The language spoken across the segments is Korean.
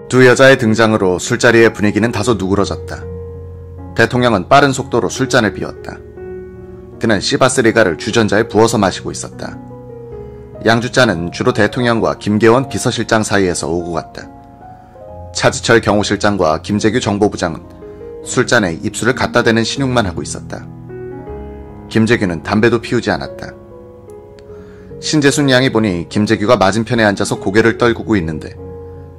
두 여자의 등장으로 술자리의 분위기는 다소 누그러졌다. 대통령은 빠른 속도로 술잔을 비웠다. 그는 시바스리가를 주전자에 부어서 마시고 있었다. 양주잔은 주로 대통령과 김계원 비서실장 사이에서 오고 갔다. 차지철 경호실장과 김재규 정보부장은 술잔에 입술을 갖다 대는 신용만 하고 있었다. 김재규는 담배도 피우지 않았다. 신재순 양이 보니 김재규가 맞은편에 앉아서 고개를 떨구고 있는데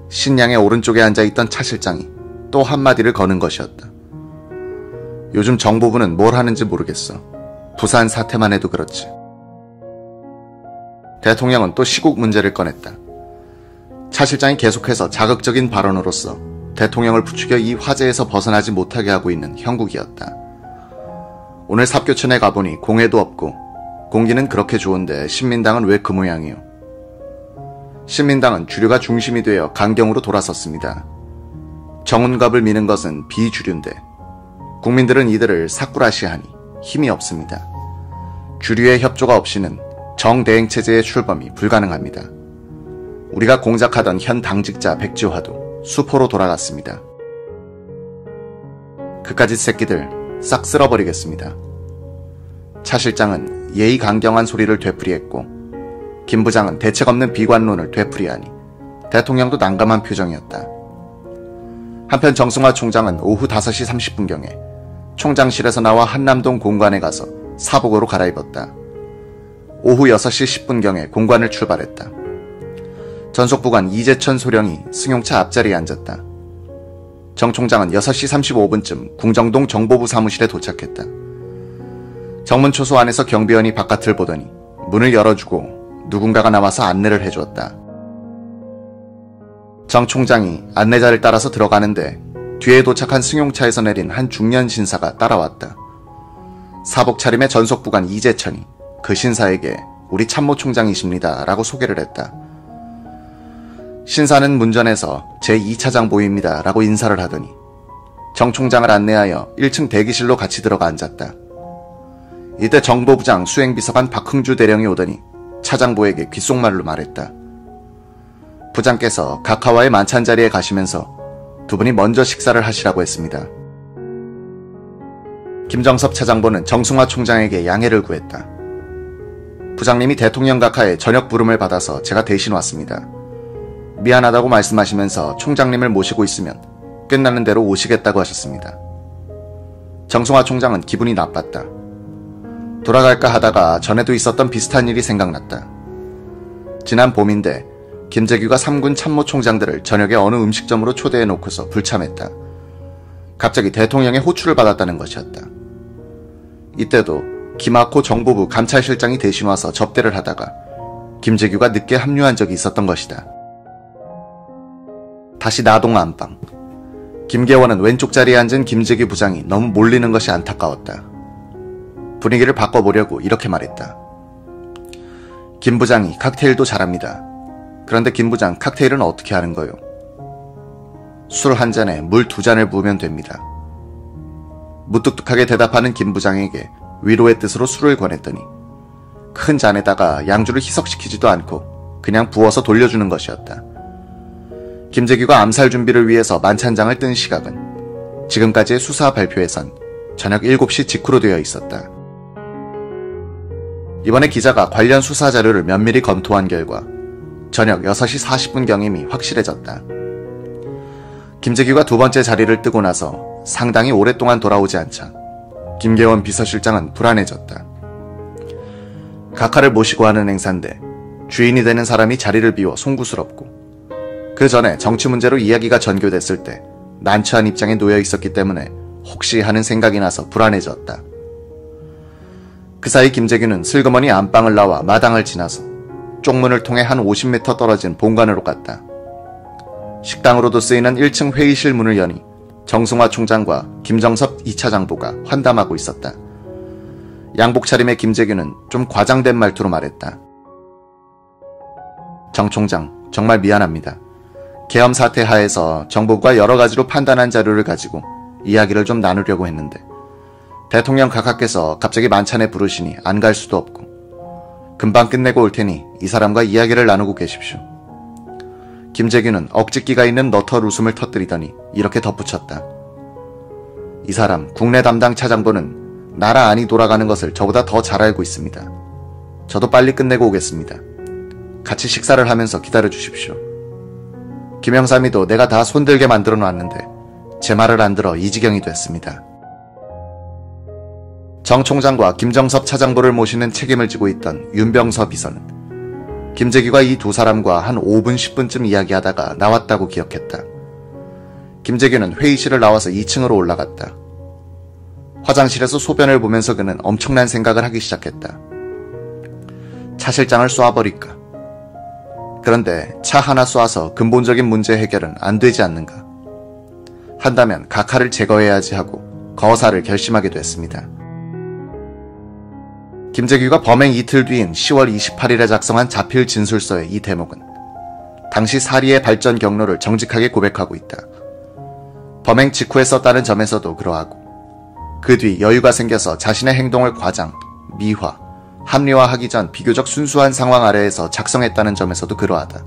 신양의 오른쪽에 앉아있던 차 실장이 또 한마디를 거는 것이었다. 요즘 정보부는 뭘 하는지 모르겠어. 부산 사태만 해도 그렇지. 대통령은 또 시국 문제를 꺼냈다. 차 실장이 계속해서 자극적인 발언으로써 대통령을 부추겨 이 화제에서 벗어나지 못하게 하고 있는 형국이었다. 오늘 삽교촌에 가보니 공해도 없고 공기는 그렇게 좋은데 신민당은 왜 그 모양이요? 신민당은 주류가 중심이 되어 강경으로 돌아섰습니다. 정운갑을 미는 것은 비주류인데 국민들은 이들을 사꾸라시하니 힘이 없습니다. 주류의 협조가 없이는 정대행체제의 출범이 불가능합니다. 우리가 공작하던 현 당직자 백지화도 수포로 돌아갔습니다. 그까짓 새끼들 싹 쓸어버리겠습니다. 차 실장은 예의 강경한 소리를 되풀이했고 김 부장은 대책 없는 비관론을 되풀이하니 대통령도 난감한 표정이었다. 한편 정승화 총장은 오후 5시 30분경에 총장실에서 나와 한남동 공관에 가서 사복으로 갈아입었다. 오후 6시 10분경에 공관을 출발했다. 전속부관 이재천 소령이 승용차 앞자리에 앉았다. 정 총장은 6시 35분쯤 궁정동 정보부 사무실에 도착했다. 정문초소 안에서 경비원이 바깥을 보더니 문을 열어주고 누군가가 나와서 안내를 해주었다. 정 총장이 안내자를 따라서 들어가는데 뒤에 도착한 승용차에서 내린 한 중년 신사가 따라왔다. 사복 차림의 전속부관 이재천이 그 신사에게 우리 참모총장이십니다 라고 소개를 했다. 신사는 문전에서 제2차장 보입니다 라고 인사를 하더니 정 총장을 안내하여 1층 대기실로 같이 들어가 앉았다. 이때 정보부장 수행비서관 박흥주 대령이 오더니 차장보에게 귓속말로 말했다. 부장께서 각하와의 만찬 자리에 가시면서 두 분이 먼저 식사를 하시라고 했습니다. 김정섭 차장보는 정승화 총장에게 양해를 구했다. 부장님이 대통령 각하의 저녁 부름을 받아서 제가 대신 왔습니다. 미안하다고 말씀하시면서 총장님을 모시고 있으면 끝나는 대로 오시겠다고 하셨습니다. 정승화 총장은 기분이 나빴다. 돌아갈까 하다가 전에도 있었던 비슷한 일이 생각났다. 지난 봄인데 김재규가 3군 참모총장들을 저녁에 어느 음식점으로 초대해 놓고서 불참했다. 갑자기 대통령의 호출을 받았다는 것이었다. 이때도 김학호 정보부 감찰실장이 대신 와서 접대를 하다가 김재규가 늦게 합류한 적이 있었던 것이다. 다시 나동 안방. 김계원은 왼쪽 자리에 앉은 김재규 부장이 너무 몰리는 것이 안타까웠다. 분위기를 바꿔보려고 이렇게 말했다. 김 부장이 칵테일도 잘합니다. 그런데 김 부장 칵테일은 어떻게 하는 거요? 술 한 잔에 물 2잔을 부으면 됩니다. 무뚝뚝하게 대답하는 김 부장에게 위로의 뜻으로 술을 권했더니 큰 잔에다가 양주를 희석시키지도 않고 그냥 부어서 돌려주는 것이었다. 김재규가 암살 준비를 위해서 만찬장을 뜬 시각은 지금까지의 수사 발표에선 저녁 7시 직후로 되어 있었다. 이번에 기자가 관련 수사 자료를 면밀히 검토한 결과 저녁 6시 40분경임이 확실해졌다. 김재규가 두 번째 자리를 뜨고 나서 상당히 오랫동안 돌아오지 않자 김계원 비서실장은 불안해졌다. 각하를 모시고 하는 행사인데 주인이 되는 사람이 자리를 비워 송구스럽고 그 전에 정치 문제로 이야기가 전교됐을 때 난처한 입장에 놓여 있었기 때문에 혹시 하는 생각이 나서 불안해졌다. 그 사이 김재규는 슬그머니 안방을 나와 마당을 지나서 쪽문을 통해 한 50m 떨어진 본관으로 갔다. 식당으로도 쓰이는 1층 회의실 문을 여니 정승화 총장과 김정섭 2차 장보가 환담하고 있었다. 양복 차림의 김재규는 좀 과장된 말투로 말했다. 정 총장, 정말 미안합니다. 계엄 사태 하에서 정부가 여러 가지로 판단한 자료를 가지고 이야기를 좀 나누려고 했는데 대통령 각하께서 갑자기 만찬에 부르시니 안 갈 수도 없고 금방 끝내고 올 테니 이 사람과 이야기를 나누고 계십시오. 김재규는 억짓기가 있는 너털 웃음을 터뜨리더니 이렇게 덧붙였다. 이 사람 국내 담당 차장보는 나라 안이 돌아가는 것을 저보다 더 잘 알고 있습니다. 저도 빨리 끝내고 오겠습니다. 같이 식사를 하면서 기다려 주십시오. 김영삼이도 내가 다 손들게 만들어 놨는데 제 말을 안 들어 이 지경이 됐습니다. 정 총장과 김정섭 차장보를 모시는 책임을 지고 있던 윤병서 비서는 김재규가 이 두 사람과 한 5분 10분쯤 이야기하다가 나왔다고 기억했다. 김재규는 회의실을 나와서 2층으로 올라갔다. 화장실에서 소변을 보면서 그는 엄청난 생각을 하기 시작했다. 차 실장을 쏴버릴까? 그런데 차 하나 쏴서 근본적인 문제 해결은 안 되지 않는가? 한다면 각하를 제거해야지 하고 거사를 결심하게 됐습니다. 김재규가 범행 이틀 뒤인 10월 28일에 작성한 자필 진술서의 이 대목은 당시 사리의 발전 경로를 정직하게 고백하고 있다. 범행 직후에 썼다는 점에서도 그러하고 그 뒤 여유가 생겨서 자신의 행동을 과장, 미화, 합리화하기 전 비교적 순수한 상황 아래에서 작성했다는 점에서도 그러하다.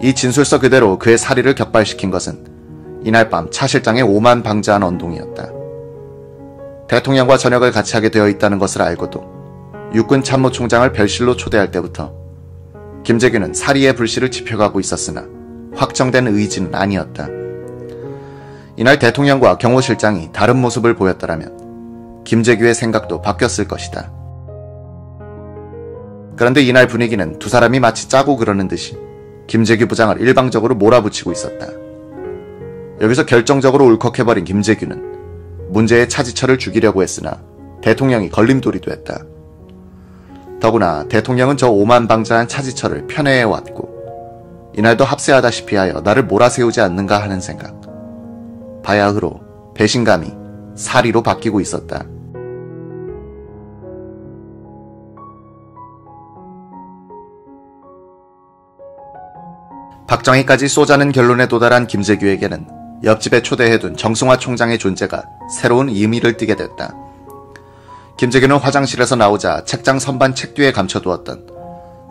이 진술서 그대로 그의 사리를 격발시킨 것은 이날 밤 차 실장의 오만 방자한 언동이었다. 대통령과 저녁을 같이 하게 되어 있다는 것을 알고도 육군 참모총장을 별실로 초대할 때부터 김재규는 사리의 불씨를 지펴가고 있었으나 확정된 의지는 아니었다. 이날 대통령과 경호실장이 다른 모습을 보였더라면 김재규의 생각도 바뀌었을 것이다. 그런데 이날 분위기는 두 사람이 마치 짜고 그러는 듯이 김재규 부장을 일방적으로 몰아붙이고 있었다. 여기서 결정적으로 울컥해버린 김재규는 문제의 차지철을 죽이려고 했으나 대통령이 걸림돌이 됐다. 더구나 대통령은 저 오만방자한 차지철을 편애해왔고 이날도 합세하다시피 하여 나를 몰아세우지 않는가 하는 생각. 바야흐로 배신감이 사리로 바뀌고 있었다. 박정희까지 쏘자는 결론에 도달한 김재규에게는 옆집에 초대해둔 정승화 총장의 존재가 새로운 의미를 띠게 됐다. 김재규는 화장실에서 나오자 책장 선반 책 뒤에 감춰두었던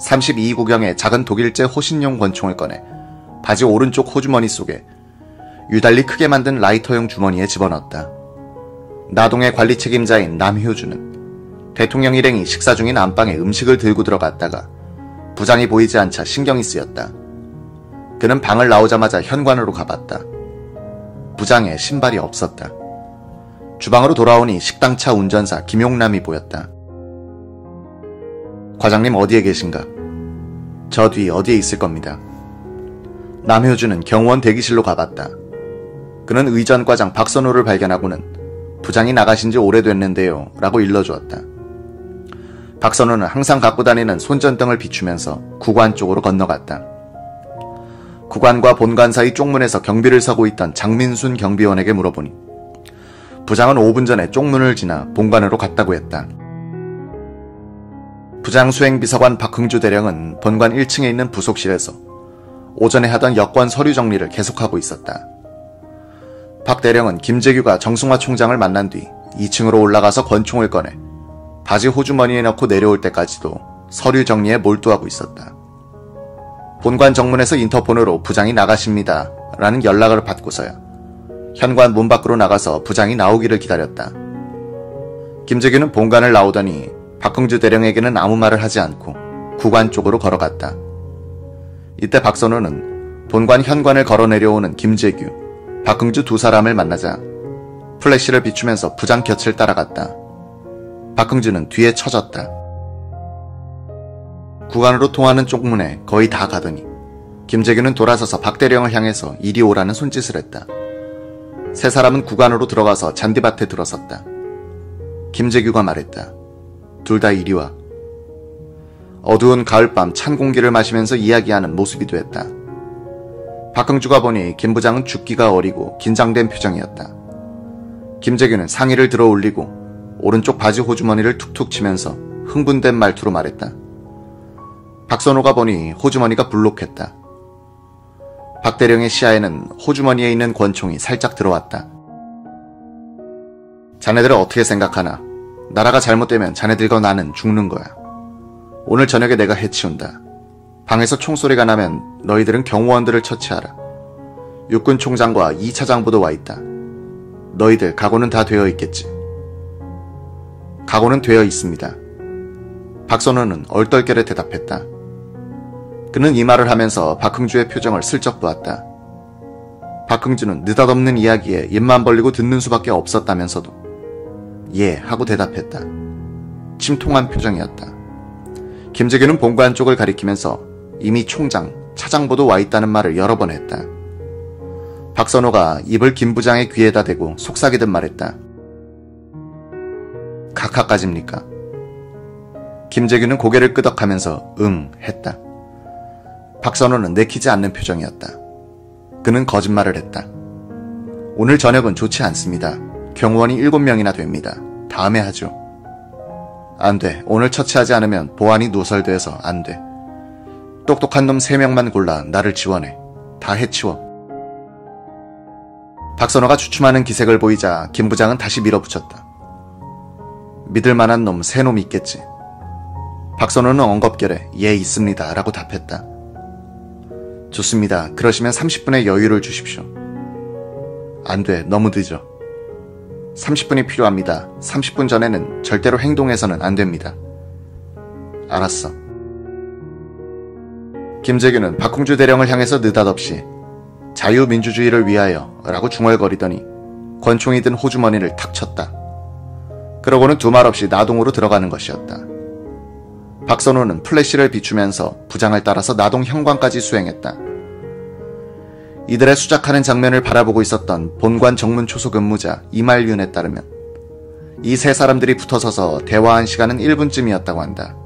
32구경의 작은 독일제 호신용 권총을 꺼내 바지 오른쪽 호주머니 속에 유달리 크게 만든 라이터용 주머니에 집어넣었다. 나동의 관리 책임자인 남효주는 대통령 일행이 식사 중인 안방에 음식을 들고 들어갔다가 부장이 보이지 않자 신경이 쓰였다. 그는 방을 나오자마자 현관으로 가봤다. 부장의 신발이 없었다. 주방으로 돌아오니 식당차 운전사 김용남이 보였다. 과장님 어디에 계신가? 저 뒤 어디에 있을 겁니다. 남효주는 경호원 대기실로 가봤다. 그는 의전과장 박선호를 발견하고는 부장이 나가신 지 오래됐는데요 라고 일러주었다. 박선호는 항상 갖고 다니는 손전등을 비추면서 구관 쪽으로 건너갔다. 구관과 본관 사이 쪽문에서 경비를 서고 있던 장민순 경비원에게 물어보니 부장은 5분 전에 쪽문을 지나 본관으로 갔다고 했다. 부장 수행비서관 박흥주 대령은 본관 1층에 있는 부속실에서 오전에 하던 여권 서류 정리를 계속하고 있었다. 박 대령은 김재규가 정승화 총장을 만난 뒤 2층으로 올라가서 권총을 꺼내 바지 호주머니에 넣고 내려올 때까지도 서류 정리에 몰두하고 있었다. 본관 정문에서 인터폰으로 부장이 나가십니다 라는 연락을 받고서야 현관 문 밖으로 나가서 부장이 나오기를 기다렸다. 김재규는 본관을 나오더니 박흥주 대령에게는 아무 말을 하지 않고 구관 쪽으로 걸어갔다. 이때 박선호는 본관 현관을 걸어 내려오는 김재규, 박흥주 두 사람을 만나자 플래시를 비추면서 부장 곁을 따라갔다. 박흥주는 뒤에 처졌다. 구간으로 통하는 쪽문에 거의 다 가더니 김재규는 돌아서서 박 대령을 향해서 이리 오라는 손짓을 했다. 세 사람은 구간으로 들어가서 잔디밭에 들어섰다. 김재규가 말했다. 둘 다 이리 와. 어두운 가을밤 찬 공기를 마시면서 이야기하는 모습이 됐다. 박흥주가 보니 김 부장은 죽기가 어리고 긴장된 표정이었다. 김재규는 상의를 들어 올리고 오른쪽 바지 호주머니를 툭툭 치면서 흥분된 말투로 말했다. 박선호가 보니 호주머니가 불룩했다. 박 대령의 시야에는 호주머니에 있는 권총이 살짝 들어왔다. 자네들은 어떻게 생각하나? 나라가 잘못되면 자네들과 나는 죽는 거야. 오늘 저녁에 내가 해치운다. 방에서 총소리가 나면 너희들은 경호원들을 처치하라. 육군 총장과 2차장부도 와 있다. 너희들 각오는 다 되어 있겠지? 각오는 되어 있습니다. 박선호는 얼떨결에 대답했다. 그는 이 말을 하면서 박흥주의 표정을 슬쩍 보았다. 박흥주는 느닷없는 이야기에 입만 벌리고 듣는 수밖에 없었다면서도 예 하고 대답했다. 침통한 표정이었다. 김재규는 본관 쪽을 가리키면서 이미 총장, 차장부도 와 있다는 말을 여러 번 했다. 박선호가 입을 김 부장의 귀에다 대고 속삭이듯 말했다. 각하까지입니까? 김재규는 고개를 끄덕하면서 응 했다. 박선호는 내키지 않는 표정이었다. 그는 거짓말을 했다. 오늘 저녁은 좋지 않습니다. 경호원이 7명이나 됩니다. 다음에 하죠. 안 돼. 오늘 처치하지 않으면 보안이 누설돼서 안 돼. 똑똑한 놈 3명만 골라 나를 지원해. 다 해치워. 박선호가 주춤하는 기색을 보이자 김 부장은 다시 밀어붙였다. 믿을 만한 놈 3놈 있겠지. 박선호는 엉겁결에 예 있습니다 라고 답했다. 좋습니다. 그러시면 30분의 여유를 주십시오. 안 돼. 너무 늦어. 30분이 필요합니다. 30분 전에는 절대로 행동해서는 안 됩니다. 알았어. 김재규는 박흥주 대령을 향해서 느닷없이 자유민주주의를 위하여 라고 중얼거리더니 권총이 든 호주머니를 탁 쳤다. 그러고는 두말 없이 나동으로 들어가는 것이었다. 박선호는 플래시를 비추면서 부장을 따라서 나동 현관까지 수행했다. 이들의 수작하는 장면을 바라보고 있었던 본관 정문 초소 근무자 이말윤에 따르면 이 세 사람들이 붙어서서 대화한 시간은 1분쯤이었다고 한다.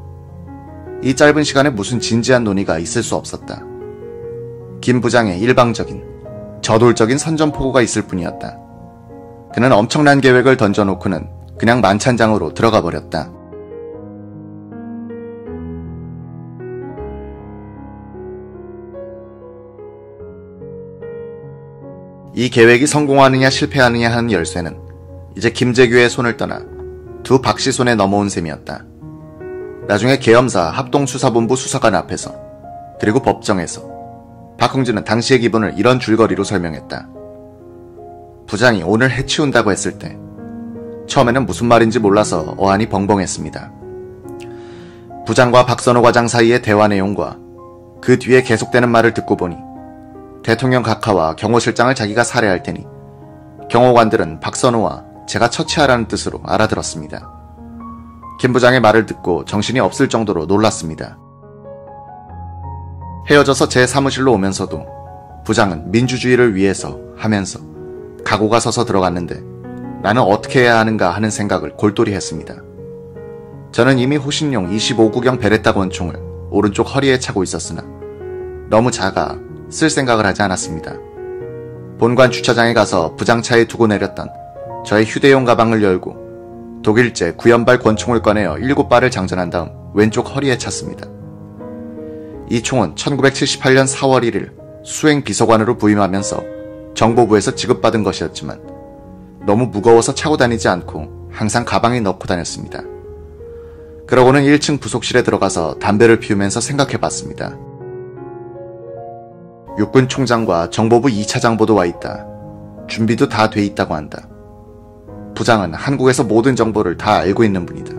이 짧은 시간에 무슨 진지한 논의가 있을 수 없었다. 김 부장의 일방적인, 저돌적인 선전포고가 있을 뿐이었다. 그는 엄청난 계획을 던져놓고는 그냥 만찬장으로 들어가 버렸다. 이 계획이 성공하느냐 실패하느냐 하는 열쇠는 이제 김재규의 손을 떠나 두 박씨 손에 넘어온 셈이었다. 나중에 계엄사 합동수사본부 수사관 앞에서 그리고 법정에서 박흥주는 당시의 기분을 이런 줄거리로 설명했다. 부장이 오늘 해치운다고 했을 때 처음에는 무슨 말인지 몰라서 어안이 벙벙했습니다. 부장과 박선호 과장 사이의 대화 내용과 그 뒤에 계속되는 말을 듣고 보니 대통령 각하와 경호실장을 자기가 살해할 테니 경호관들은 박선호와 제가 처치하라는 뜻으로 알아들었습니다. 김 부장의 말을 듣고 정신이 없을 정도로 놀랐습니다. 헤어져서 제 사무실로 오면서도 부장은 민주주의를 위해서 하면서 각오가 서서 들어갔는데 나는 어떻게 해야 하는가 하는 생각을 골똘히 했습니다. 저는 이미 호신용 25구경 베레타 권총을 오른쪽 허리에 차고 있었으나 너무 작아 쓸 생각을 하지 않았습니다. 본관 주차장에 가서 부장차에 두고 내렸던 저의 휴대용 가방을 열고 독일제 9연발 권총을 꺼내어 7발을 장전한 다음 왼쪽 허리에 찼습니다. 이 총은 1978년 4월 1일 수행 비서관으로 부임하면서 정보부에서 지급받은 것이었지만 너무 무거워서 차고 다니지 않고 항상 가방에 넣고 다녔습니다. 그러고는 1층 부속실에 들어가서 담배를 피우면서 생각해봤습니다. 육군 총장과 정보부 2차장보도 와 있다. 준비도 다 돼 있다고 한다. 부장은 한국에서 모든 정보를 다 알고 있는 분이다.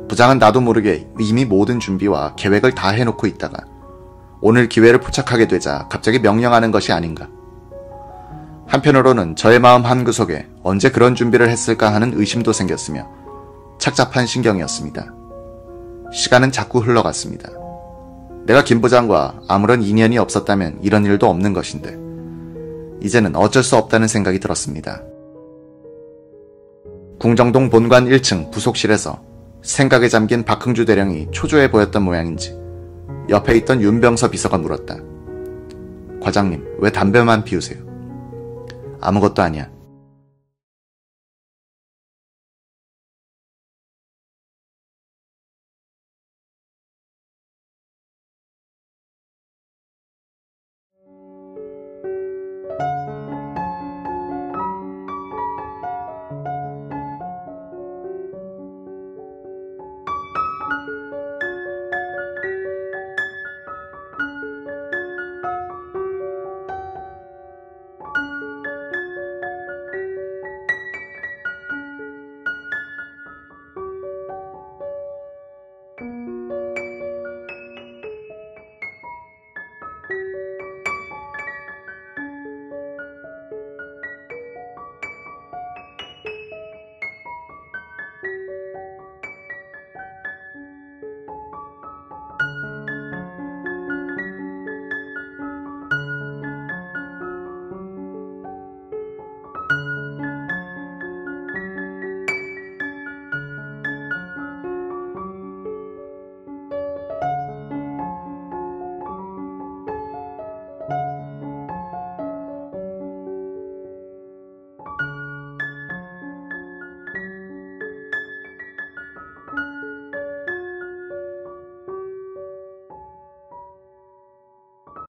부장은 나도 모르게 이미 모든 준비와 계획을 다 해놓고 있다가 오늘 기회를 포착하게 되자 갑자기 명령하는 것이 아닌가. 한편으로는 저의 마음 한구석에 언제 그런 준비를 했을까 하는 의심도 생겼으며 착잡한 신경이었습니다. 시간은 자꾸 흘러갔습니다. 내가 김 부장과 아무런 인연이 없었다면 이런 일도 없는 것인데 이제는 어쩔 수 없다는 생각이 들었습니다. 궁정동 본관 1층 부속실에서 생각에 잠긴 박흥주 대령이 초조해 보였던 모양인지 옆에 있던 윤병서 비서가 물었다. 과장님, 왜 담배만 피우세요? 아무것도 아니야.